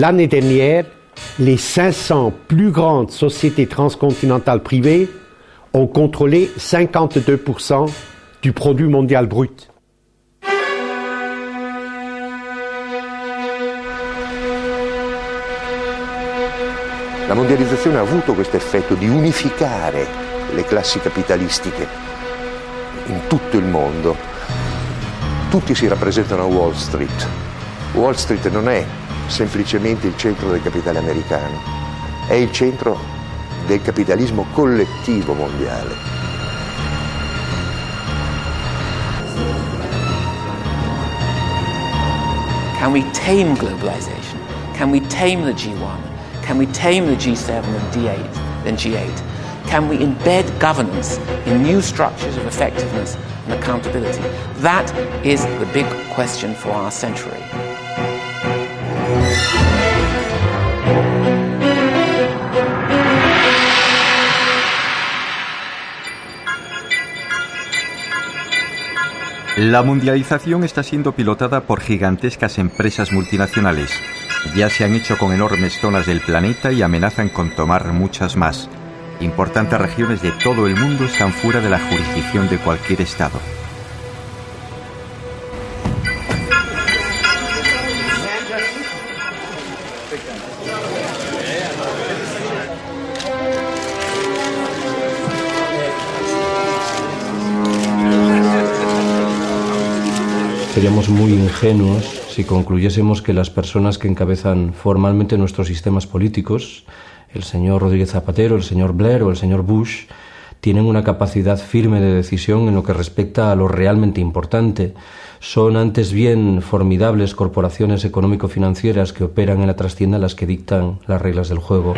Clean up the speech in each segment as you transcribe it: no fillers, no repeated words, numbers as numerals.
l'année dernière, les 500 plus grandes sociétés transcontinentales privées ont contrôlé 52% du produit mondial brut. La mondializzazione ha avuto questo effetto di unificare le classi capitalistiche in tutto il mondo. Tutti si rappresentano a Wall Street. Wall Street non è semplicemente il centro del capitale americano, è il centro del capitalismo collettivo mondiale. Can we tame globalization? Can we tame the G1? Can we tame the G7 and G8? Can we embed governance in new structures of effectiveness and accountability? That is the big question for our century. La mundialización está siendo pilotada por gigantescas empresas multinacionales. Ya se han hecho con enormes zonas del planeta y amenazan con tomar muchas más. Importantes regiones de todo el mundo están fuera de la jurisdicción de cualquier Estado. Seríamos muy ingenuos si concluyésemos que las personas que encabezan formalmente nuestros sistemas políticos, el señor Rodríguez Zapatero, el señor Blair o el señor Bush, tienen una capacidad firme de decisión en lo que respecta a lo realmente importante. Son antes bien formidables corporaciones económico-financieras que operan en la trastienda las que dictan las reglas del juego.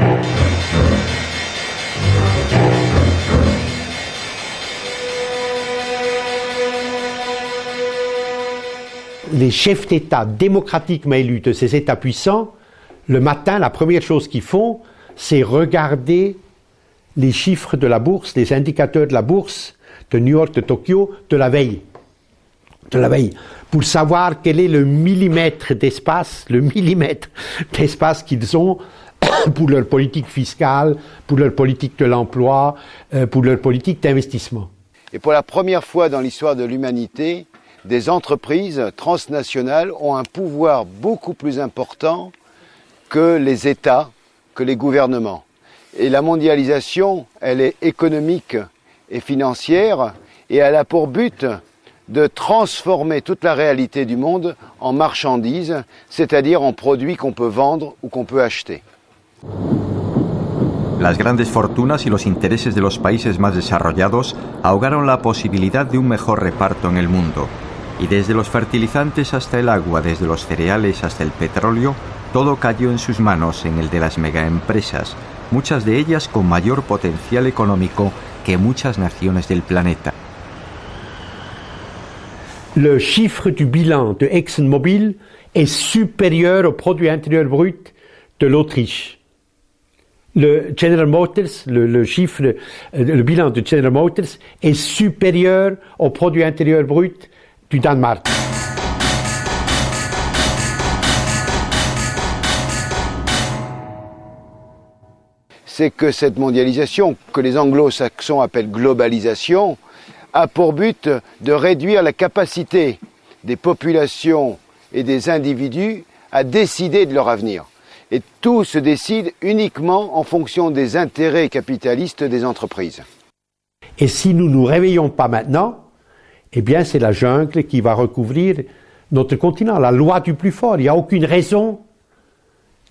Les chefs d'État démocratiquement élus de ces États puissants, le matin, la première chose qu'ils font, c'est regarder les chiffres de la bourse, les indicateurs de la bourse de New York, de Tokyo, de la veille, pour savoir quel est le millimètre d'espace qu'ils ont pour leur politique fiscale, pour leur politique de l'emploi, pour leur politique d'investissement. Et pour la première fois dans l'histoire de l'humanité, des entreprises transnationales ont un pouvoir beaucoup plus important que les États, que les gouvernements. Et la mondialisation, elle est économique et financière et elle a pour but de transformer toute la réalité du monde en marchandises, c'est-à-dire en produits qu'on peut vendre ou qu'on peut acheter. Las grandes fortunas y los intereses de los países más desarrollados ahogaron la posibilidad de un mejor reparto en el mundo. Y desde los fertilizantes hasta el agua, desde los cereales hasta el petróleo, todo cayó en sus manos, en el de las megaempresas, muchas de ellas con mayor potencial económico que muchas naciones del planeta. Le chiffre du bilan de ExxonMobil est supérieur au produit intérieur brut de l'Autriche. Le General Motors, le bilan de General Motors est supérieur au produit intérieur brut du Danemark. C'est que cette mondialisation, que les anglo-saxons appellent globalisation, a pour but de réduire la capacité des populations et des individus à décider de leur avenir. Et tout se décide uniquement en fonction des intérêts capitalistes des entreprises. Et si nous ne nous réveillons pas maintenant, eh bien c'est la jungle qui va recouvrir notre continent, la loi du plus fort. Il n'y a aucune raison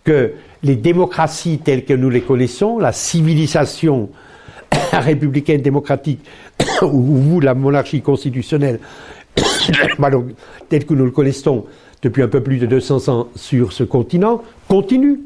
que les démocraties telles que nous les connaissons, la civilisation républicaine démocratique ou la monarchie constitutionnelle telle que nous le connaissons depuis un peu plus de 200 ans sur ce continent, continue.